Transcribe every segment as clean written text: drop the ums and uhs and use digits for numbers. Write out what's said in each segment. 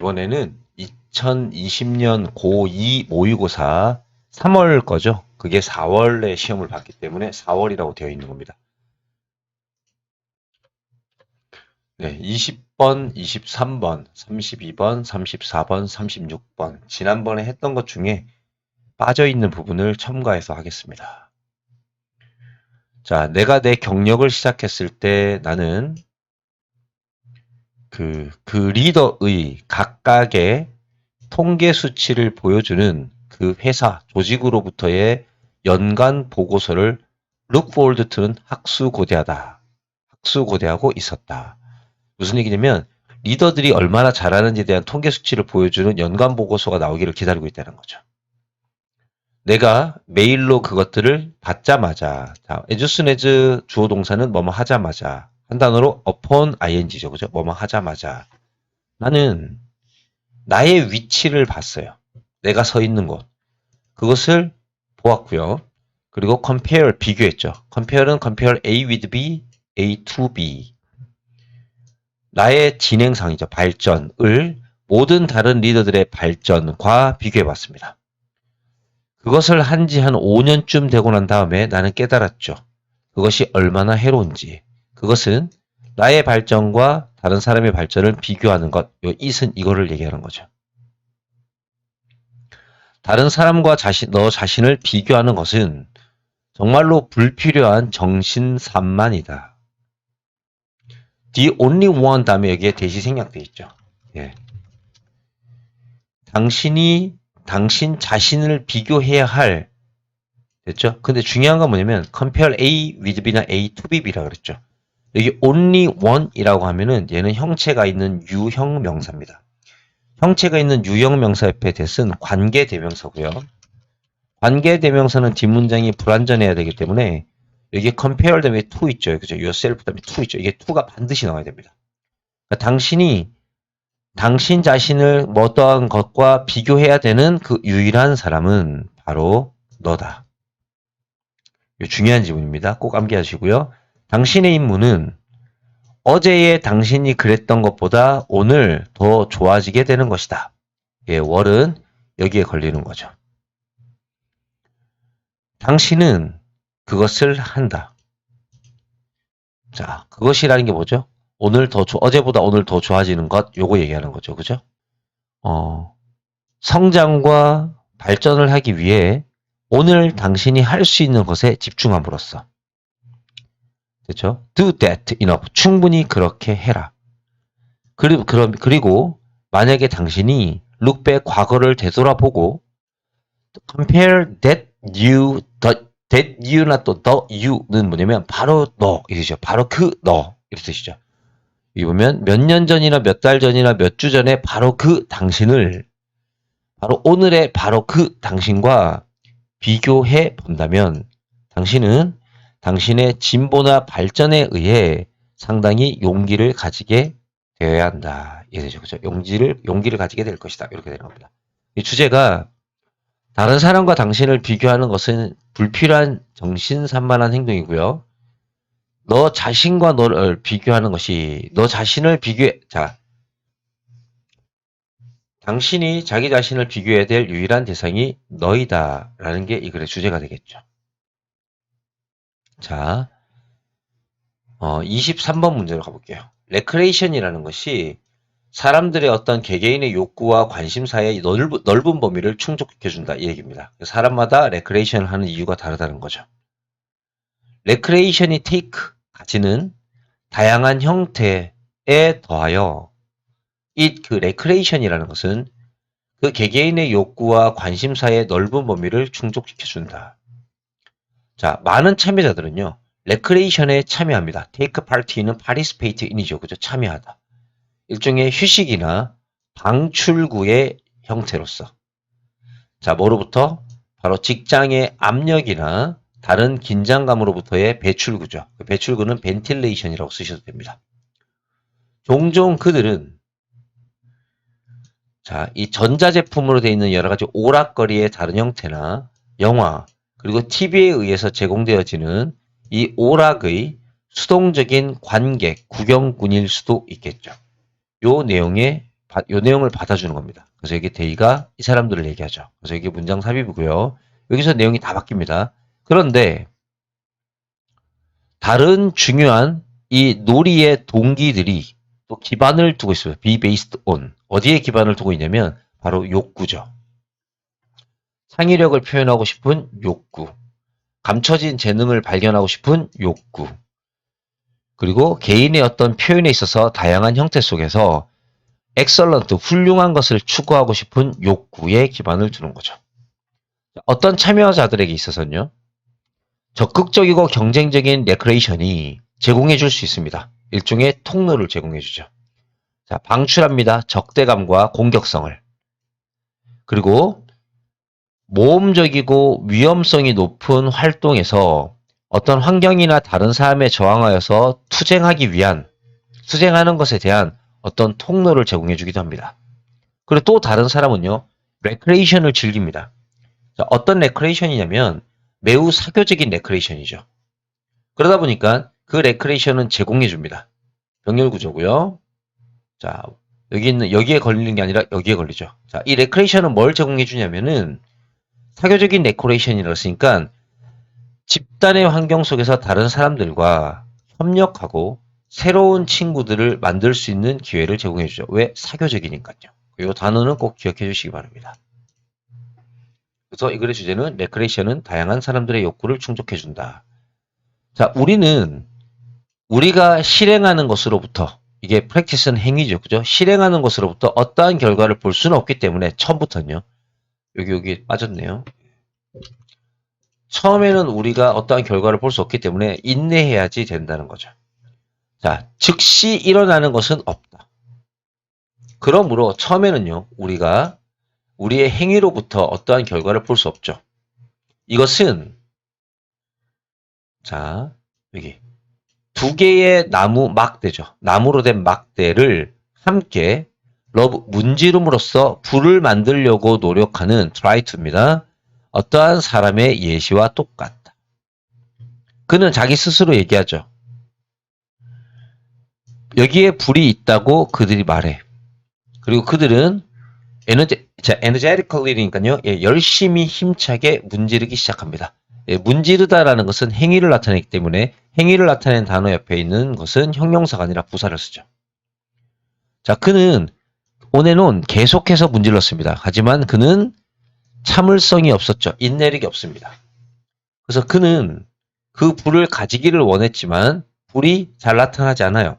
이번에는 2020년 고2 모의고사 3월 거죠. 그게 4월에 시험을 봤기 때문에 4월이라고 되어 있는 겁니다. 네, 20번, 23번, 32번, 34번, 36번. 지난번에 했던 것 중에 빠져있는 부분을 첨가해서 하겠습니다. 자, 내가 내 경력을 시작했을 때 나는 그 리더의 각각의 통계 수치를 보여주는 그 회사, 조직으로부터의 연간 보고서를 룩포월드 트는 학수고대하고 있었다. 무슨 얘기냐면 리더들이 얼마나 잘하는지에 대한 통계 수치를 보여주는 연간 보고서가 나오기를 기다리고 있다는 거죠. 내가 메일로 그것들을 받자마자, 자, as soon as 주어 동사는 뭐뭐 하자마자 한 단어로 upon ing죠. 그죠? 뭐뭐 하자마자 나는 나의 위치를 봤어요. 내가 서 있는 곳. 그것을 보았고요. 그리고 compare, 비교했죠. compare는 compare A with B, A to B. 나의 진행상이죠. 발전을 모든 다른 리더들의 발전과 비교해봤습니다. 그것을 한지 한 5년쯤 되고 난 다음에 나는 깨달았죠. 그것이 얼마나 해로운지. 그것은 나의 발전과 다른 사람의 발전을 비교하는 것. 요 it은 이거를 얘기하는 거죠. 다른 사람과 너 자신을 비교하는 것은 정말로 불필요한 정신산만이다. The only one 다음에 여기에 대시 생략되어 있죠. 예. 당신 자신을 비교해야 할, 됐죠? 근데 중요한 건 뭐냐면, compare A with B나 A to B라 그랬죠. 여기 only one이라고 하면은 얘는 형체가 있는 유형 명사입니다. 형체가 있는 유형 명사 옆에 대신 관계 대명사고요. 관계 대명사는 뒷문장이 불완전해야 되기 때문에 여기 compare 다음에 to 있죠. 그죠? yourself 다음에 to 있죠. 이게 to가 반드시 나와야 됩니다. 그러니까 당신 자신을 어떠한 것과 비교해야 되는 그 유일한 사람은 바로 너다. 중요한 지문입니다. 꼭 암기하시고요. 당신의 임무는 어제의 당신이 그랬던 것보다 오늘 더 좋아지게 되는 것이다. 예, 월은 여기에 걸리는 거죠. 당신은 그것을 한다. 자, 그것이라는 게 뭐죠? 어제보다 오늘 더 좋아지는 것, 요거 얘기하는 거죠. 그죠? 성장과 발전을 하기 위해 오늘 당신이 할 수 있는 것에 집중함으로써. 그렇죠? Do that enough. 충분히 그렇게 해라. 그리고 만약에 당신이 look back 과거를 되돌아보고 compare that you나 또 the you는 뭐냐면 바로 너 이뜻이죠. 바로 그 너 이런 뜻이죠. 이 보면 몇 년 전이나 몇 달 전이나 몇 주 전에 바로 그 당신을 바로 오늘의 바로 그 당신과 비교해 본다면 당신은 당신의 진보나 발전에 의해 상당히 용기를 가지게 되어야 한다. 이해되죠? 그죠? 용기를 가지게 될 것이다. 이렇게 되는 겁니다. 이 주제가 다른 사람과 당신을 비교하는 것은 불필요한 정신산만한 행동이고요. 너 자신과 너를 비교하는 것이 너 자신을 당신이 자기 자신을 비교해야 될 유일한 대상이 너이다 라는 게 이 글의 주제가 되겠죠. 자, 23번 문제로 가볼게요. 레크레이션이라는 것이 사람들의 어떤 개개인의 욕구와 관심사의 넓은 범위를 충족시켜준다 이 얘기입니다. 사람마다 레크레이션을 하는 이유가 다르다는 거죠. 레크레이션이 가지는 다양한 형태에 더하여 그 레크레이션이라는 것은 그 개개인의 욕구와 관심사의 넓은 범위를 충족시켜준다. 자, 많은 참여자들은요. 레크레이션에 참여합니다. take part는 participate in이죠. 그죠? 참여하다. 일종의 휴식이나 방출구의 형태로서. 자, 뭐로부터? 바로 직장의 압력이나 다른 긴장감으로부터의 배출구죠. 그 배출구는 벤틸레이션이라고 쓰셔도 됩니다. 종종 그들은 자, 이 전자제품으로 되어 있는 여러 가지 오락거리의 다른 형태나 영화, 그리고 TV에 의해서 제공되어지는 이 오락의 수동적인 관객, 구경꾼일 수도 있겠죠. 요 내용에 요 내용을 받아주는 겁니다. 그래서 여기 they가 이 사람들을 얘기하죠. 그래서 이게 문장 삽입이고요. 여기서 내용이 다 바뀝니다. 그런데 다른 중요한 이 놀이의 동기들이 또 기반을 두고 있어요. be based on. 어디에 기반을 두고 있냐면 바로 욕구죠. 창의력을 표현하고 싶은 욕구. 감춰진 재능을 발견하고 싶은 욕구. 그리고 개인의 어떤 표현에 있어서 다양한 형태 속에서 excellent, 훌륭한 것을 추구하고 싶은 욕구에 기반을 두는 거죠. 어떤 참여자들에게 있어서는요. 적극적이고 경쟁적인 레크레이션이 제공해 줄 수 있습니다. 일종의 통로를 제공해 주죠. 자, 방출합니다. 적대감과 공격성을. 그리고 모험적이고 위험성이 높은 활동에서 어떤 환경이나 다른 사람에 저항하여서 투쟁하는 것에 대한 어떤 통로를 제공해 주기도 합니다. 그리고 또 다른 사람은요, 레크레이션을 즐깁니다. 자, 어떤 레크레이션이냐면 매우 사교적인 레크레이션이죠. 그러다 보니까 그 레크레이션은 제공해 줍니다. 병렬 구조고요. 자, 여기에 걸리는 게 아니라 여기에 걸리죠. 자, 이 레크레이션은 뭘 제공해 주냐면은 사교적인 레크레이션이라고 했으니까 집단의 환경 속에서 다른 사람들과 협력하고 새로운 친구들을 만들 수 있는 기회를 제공해 주죠. 왜? 사교적이니까요. 이 단어는 꼭 기억해 주시기 바랍니다. 그래서 이 글의 주제는 레크레이션은 다양한 사람들의 욕구를 충족해 준다. 자, 우리가 실행하는 것으로부터 이게 프랙티스는 행위죠. 그죠? 실행하는 것으로부터 어떠한 결과를 볼 수는 없기 때문에 처음부터는요. 여기 빠졌네요. 처음에는 우리가 어떠한 결과를 볼 수 없기 때문에 인내해야지 된다는 거죠. 자, 즉시 일어나는 것은 없다. 그러므로 처음에는요, 우리가 우리의 행위로부터 어떠한 결과를 볼 수 없죠. 이것은, 자, 여기, 두 개의 나무 막대죠. 나무로 된 막대를 함께 문지름으로써 불을 만들려고 노력하는 try to입니다. 어떠한 사람의 예시와 똑같다. 그는 자기 스스로 얘기하죠. 여기에 불이 있다고 그들이 말해. 그리고 그들은 energetically니까요. 예, 열심히 힘차게 문지르기 시작합니다. 예, 문지르다라는 것은 행위를 나타내기 때문에 행위를 나타내는 단어 옆에 있는 것은 형용사가 아니라 부사를 쓰죠. 자, 그는 온앤온 계속해서 문질렀습니다. 하지만 그는 참을성이 없었죠. 인내력이 없습니다. 그래서 그는 그 불을 가지기를 원했지만 불이 잘 나타나지 않아요.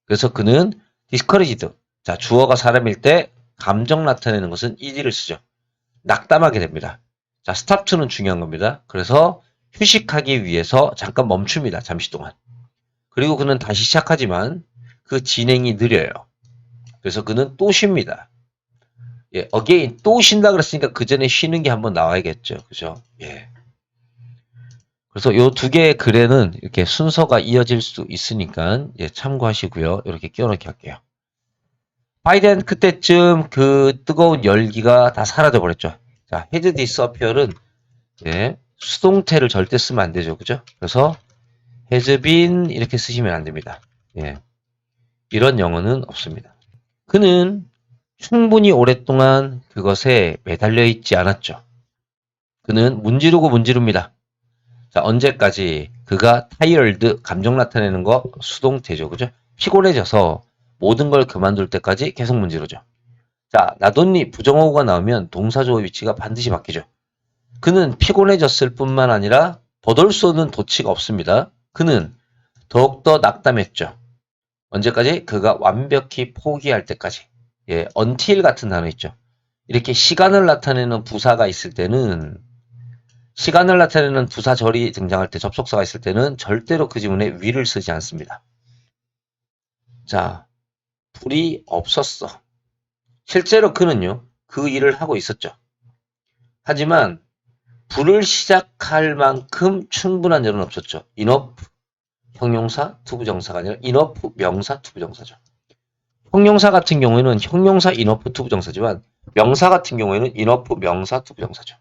그래서 그는 discouraged. 자, 주어가 사람일 때 감정 나타내는 것은 ed를 쓰죠. 낙담하게 됩니다. 자, stop to는 중요한 겁니다. 그래서 휴식하기 위해서 잠깐 멈춥니다. 잠시 동안. 그리고 그는 다시 시작하지만 그 진행이 느려요. 그래서 그는 또 쉽니다. 예, again, 또 쉰다 그랬으니까 그 전에 쉬는 게 한번 나와야겠죠. 그죠? 예. 그래서 요 두 개의 글에는 이렇게 순서가 이어질 수 있으니까 예, 참고하시고요. 이렇게 끼워넣기 할게요. 바이든 그때쯤 그 뜨거운 열기가 다 사라져 버렸죠. 자, had disappear은 예, 수동태를 절대 쓰면 안 되죠. 그죠? 그래서 has been 이렇게 쓰시면 안 됩니다. 예. 이런 영어는 없습니다. 그는 충분히 오랫동안 그것에 매달려 있지 않았죠. 그는 문지르고 문지릅니다. 자, 언제까지? 그가 tired, 감정 나타내는 거 수동태죠. 그죠? 피곤해져서 모든 걸 그만둘 때까지 계속 문지르죠. 자, 나돈니 부정어구가 나오면 동사조의 위치가 반드시 바뀌죠. 그는 피곤해졌을 뿐만 아니라 더돌 수 없는 도치가 없습니다. 그는 더욱더 낙담했죠. 언제까지? 그가 완벽히 포기할 때까지. 예, until 같은 단어 있죠. 이렇게 시간을 나타내는 부사가 있을 때는 시간을 나타내는 부사절이 등장할 때 접속사가 있을 때는 절대로 그 지문에 will을 쓰지 않습니다. 자, 불이 없었어. 실제로 그는요, 그 일을 하고 있었죠. 하지만 불을 시작할 만큼 충분한 열은 없었죠. enough 형용사 투부정사가 아니라 enough 명사 투부정사죠. 형용사 같은 경우에는 형용사 enough 투부정사지만 명사 같은 경우에는 enough 명사 투부정사죠.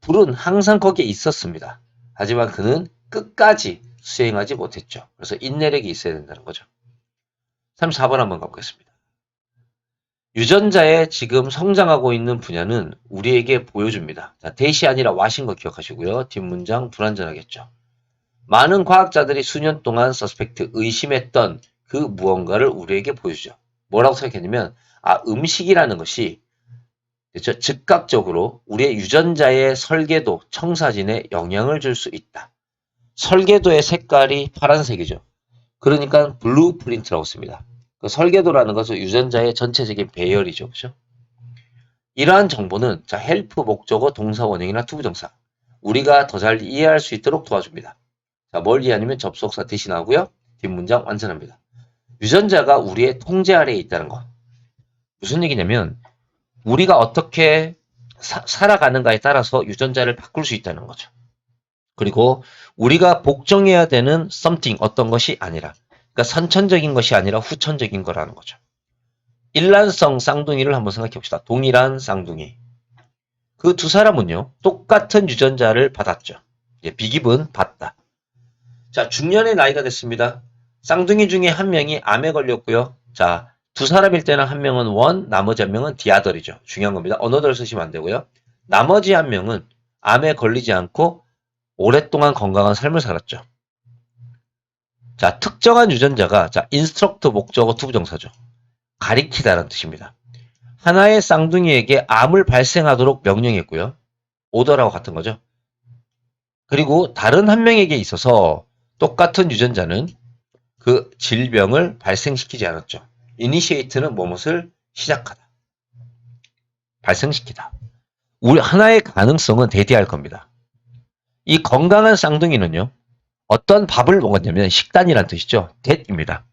불은 항상 거기에 있었습니다. 하지만 그는 끝까지 수행하지 못했죠. 그래서 인내력이 있어야 된다는 거죠. 34번 한번 가보겠습니다. 유전자의 지금 성장하고 있는 분야는 우리에게 보여줍니다. 자, 대시 아니라 와신 거 기억하시고요. 뒷문장 불완전하겠죠. 많은 과학자들이 수년 동안 서스펙트 의심했던 그 무언가를 우리에게 보여주죠. 뭐라고 생각했냐면 음식이라는 것이 그렇죠? 즉각적으로 우리의 유전자의 설계도, 청사진에 영향을 줄 수 있다. 설계도의 색깔이 파란색이죠. 그러니까 블루프린트라고 씁니다. 그 설계도라는 것은 유전자의 전체적인 배열이죠. 그렇죠? 이러한 정보는 헬프 목적어 동사 원형이나 투부정사 우리가 더 잘 이해할 수 있도록 도와줍니다. 자, 뭘 이해하냐면 접속사 대신하고요. 뒷문장 완전합니다. 유전자가 우리의 통제 아래에 있다는 거. 무슨 얘기냐면 우리가 어떻게 살아가는가에 따라서 유전자를 바꿀 수 있다는 거죠. 그리고 우리가 복종해야 되는 something 어떤 것이 아니라 그러니까 선천적인 것이 아니라 후천적인 거라는 거죠. 일란성 쌍둥이를 한번 생각해 봅시다. 동일한 쌍둥이. 그 두 사람은요. 똑같은 유전자를 받았죠. 비깁은 받다. 자, 중년의 나이가 됐습니다. 쌍둥이 중에 한 명이 암에 걸렸고요. 자, 두 사람일 때는 한 명은 원, 나머지 한 명은 디아더이죠. 중요한 겁니다. 언어들을 쓰시면 안 되고요. 나머지 한 명은 암에 걸리지 않고 오랫동안 건강한 삶을 살았죠. 자, 특정한 유전자가 인스트럭터 목적어 투부정사죠. 가리키다라는 뜻입니다. 하나의 쌍둥이에게 암을 발생하도록 명령했고요. 오더라고 같은 거죠. 그리고 다른 한 명에게 있어서 똑같은 유전자는 그 질병을 발생시키지 않았죠. 이니시에이트는 무엇을 시작하다. 발생시키다. 우리 하나의 가능성은 대대할 겁니다. 이 건강한 쌍둥이는요. 어떤 밥을 먹었냐면 식단이란 뜻이죠. that입니다.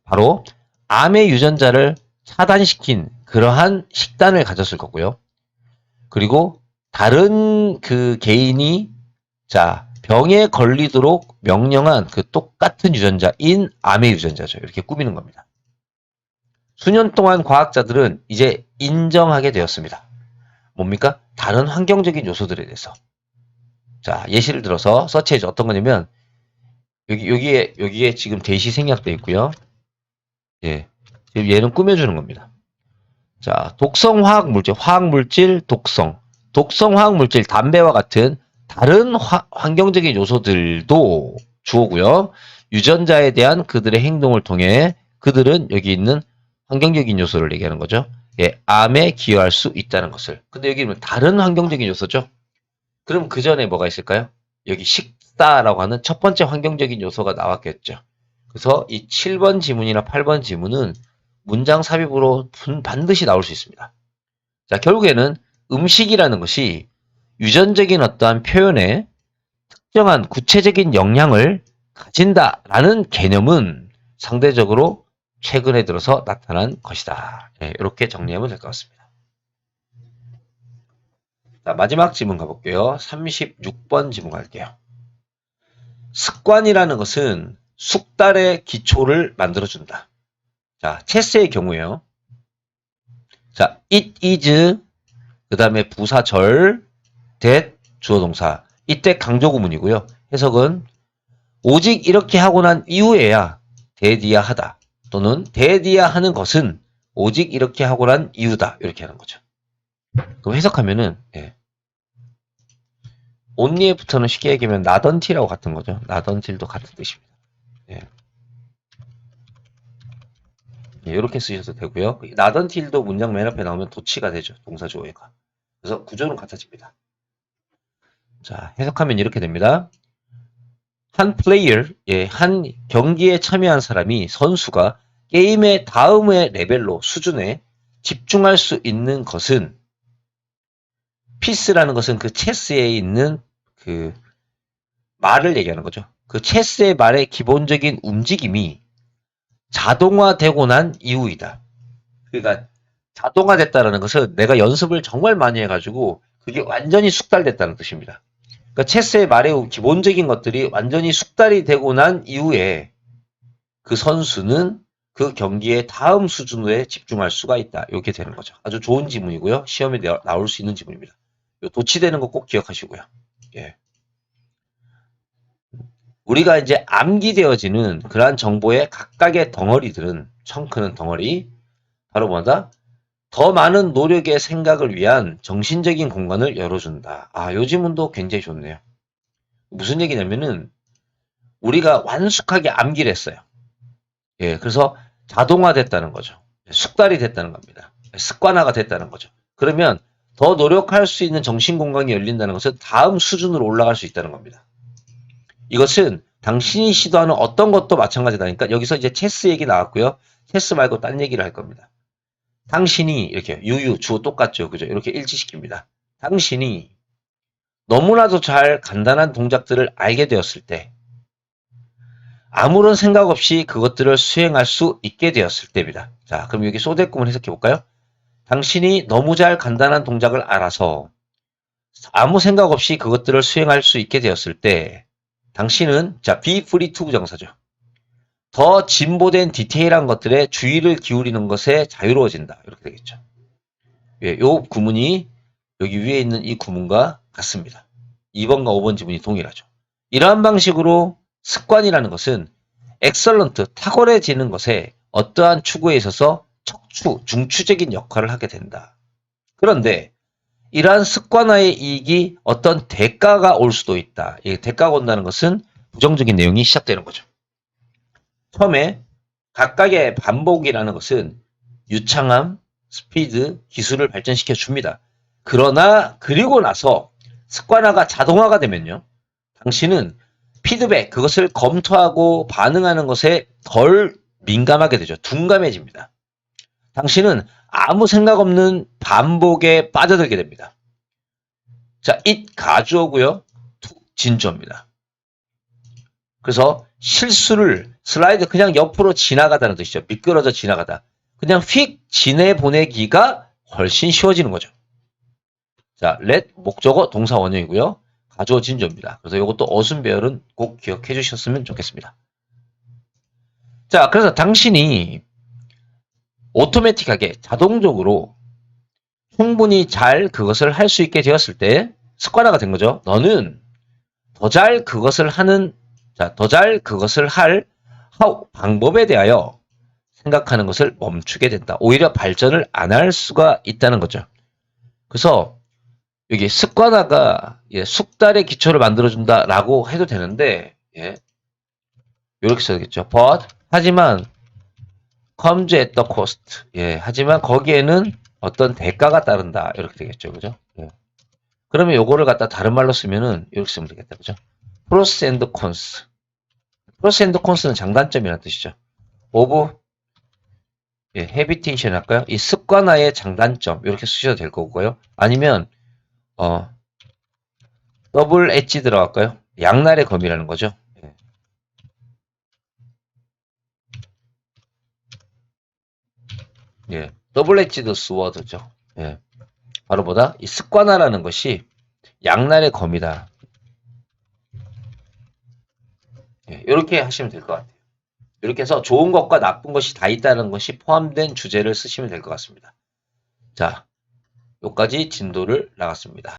바로 암의 유전자를 차단시킨 그러한 식단을 가졌을 거고요. 그리고 다른 그 개인이 병에 걸리도록 명령한 그 똑같은 유전자인 암의 유전자죠. 이렇게 꾸미는 겁니다. 수년 동안 과학자들은 이제 인정하게 되었습니다. 뭡니까? 다른 환경적인 요소들에 대해서. 자, 예시를 들어서 서치해줘. 어떤 거냐면 여기에 지금 대시 생략되어 있고요. 예. 얘는 꾸며주는 겁니다. 자, 독성 화학물질, 독성 화학물질, 담배와 같은 다른 환경적인 요소들도 주어고요. 유전자에 대한 그들의 행동을 통해 그들은 여기 있는 환경적인 요소를 얘기하는 거죠. 예, 암에 기여할 수 있다는 것을. 근데 여기는 다른 환경적인 요소죠. 그럼 그 전에 뭐가 있을까요? 여기 식사라고 하는 첫 번째 환경적인 요소가 나왔겠죠. 그래서 이 7번 지문이나 8번 지문은 문장 삽입으로 반드시 나올 수 있습니다. 자, 결국에는 음식이라는 것이 유전적인 어떠한 표현에 특정한 구체적인 영향을 가진다라는 개념은 상대적으로 최근에 들어서 나타난 것이다. 네, 이렇게 정리하면 될 것 같습니다. 자, 마지막 지문 가볼게요. 36번 지문 갈게요. 습관이라는 것은 숙달의 기초를 만들어준다. 자, 체스의 경우에요. 자, it is, 그 다음에 부사절, that, 주어동사. 이때 강조구문이고요. 해석은 오직 이렇게 하고 난 이후에야 대디야 하다. 또는 대디야 하는 것은 오직 이렇게 하고 난 이유다. 이렇게 하는 거죠. 그럼 해석하면은 only부터는 쉽게 얘기하면 not until하고 같은 거죠. not until도 같은 뜻입니다. 이렇게 쓰셔도 되고요. not until도 문장 맨 앞에 나오면 도치가 되죠. 동사 주어가. 그래서 구조는 같아집니다. 자, 해석하면 이렇게 됩니다. 한 플레이어, 한 경기에 참여한 사람이 선수가 게임의 다음의 레벨로 수준에 집중할 수 있는 것은 피스라는 것은 그 체스에 있는 그 말을 얘기하는 거죠. 그 체스의 말의 기본적인 움직임이 자동화되고 난 이후이다. 그러니까 자동화됐다는 것은 내가 연습을 정말 많이 해가지고 그게 완전히 숙달됐다는 뜻입니다. 그러니까 체스의 말의 기본적인 것들이 완전히 숙달이 되고 난 이후에 그 선수는 그 경기의 다음 수준에 집중할 수가 있다. 이렇게 되는 거죠. 아주 좋은 지문이고요. 시험에 나올 수 있는 지문입니다. 도치되는 거 꼭 기억하시고요. 예. 우리가 이제 암기되어지는 그러한 정보의 각각의 덩어리들은, 청크는 덩어리, 바로 뭐다? 더 많은 노력의 생각을 위한 정신적인 공간을 열어준다. 아, 요 지문도 굉장히 좋네요. 무슨 얘기냐면은 우리가 완숙하게 암기를 했어요. 예, 그래서 자동화됐다는 거죠. 숙달이 됐다는 겁니다. 습관화가 됐다는 거죠. 그러면 더 노력할 수 있는 정신 공간이 열린다는 것은 다음 수준으로 올라갈 수 있다는 겁니다. 이것은 당신이 시도하는 어떤 것도 마찬가지다니까 여기서 이제 체스 얘기 나왔고요. 체스 말고 딴 얘기를 할 겁니다. 당신이 이렇게 유유 주어 똑같죠. 그죠? 이렇게 일치시킵니다. 당신이 너무나도 잘 간단한 동작들을 알게 되었을 때 아무런 생각 없이 그것들을 수행할 수 있게 되었을 때입니다. 자, 그럼 여기 소대꿈을 해석해 볼까요? 당신이 너무 잘 간단한 동작을 알아서 아무 생각 없이 그것들을 수행할 수 있게 되었을 때 당신은 자, be free to 부정사죠. 더 진보된 디테일한 것들에 주의를 기울이는 것에 자유로워진다. 이렇게 되겠죠. 예, 요 구문이 여기 위에 있는 이 구문과 같습니다. 2번과 5번 지문이 동일하죠. 이러한 방식으로 습관이라는 것은 엑설런트, 탁월해지는 것에 어떠한 추구에 있어서 척추, 중추적인 역할을 하게 된다. 그런데 이러한 습관화의 이익이 어떤 대가가 올 수도 있다. 이 대가가 온다는 것은 부정적인 내용이 시작되는 거죠. 처음에 각각의 반복이라는 것은 유창함, 스피드, 기술을 발전시켜 줍니다. 그러나 그리고 나서 습관화가 자동화가 되면요. 당신은 피드백, 그것을 검토하고 반응하는 것에 덜 민감하게 되죠. 둔감해집니다. 당신은 아무 생각 없는 반복에 빠져들게 됩니다. 자, it 가주어고요. to 진주어입니다. 그래서 실수를 슬라이드 그냥 옆으로 지나가다는 뜻이죠. 미끄러져 지나가다. 그냥 휙 지내보내기가 훨씬 쉬워지는 거죠. 자, let 목적어 동사 원형이고요. 가주어 진주어입니다. 그래서 이것도 어순 배열은 꼭 기억해 주셨으면 좋겠습니다. 자, 그래서 당신이 오토매틱하게 자동적으로 충분히 잘 그것을 할 수 있게 되었을 때 습관화가 된 거죠. 너는 더 잘 그것을 하는 더 잘 그것을 할 방법에 대하여 생각하는 것을 멈추게 된다. 오히려 발전을 안 할 수가 있다는 거죠. 그래서 여기 습관화가 숙달의 기초를 만들어준다라고 해도 되는데 이렇게 써야겠죠. But 하지만 comes at the cost. 하지만 거기에는 어떤 대가가 따른다. 이렇게 되겠죠. 그죠? 그러면 요거를 갖다 다른 말로 쓰면은 이렇게 쓰면 되겠다. 그죠? Pros and cons. Pros and cons는 장단점이라는 뜻이죠. of habitation 할까요? 이 습관화의 장단점 이렇게 쓰셔도 될 거고요. 아니면 더블 엣지 들어갈까요? 양날의 검이라는 거죠. 더블 엣지드 스워드죠. 바로 보다 이 습관화라는 것이 양날의 검이다. 이렇게 하시면 될 것 같아요. 이렇게 해서 좋은 것과 나쁜 것이 다 있다는 것이 포함된 주제를 쓰시면 될 것 같습니다. 자, 여기까지 진도를 나갔습니다.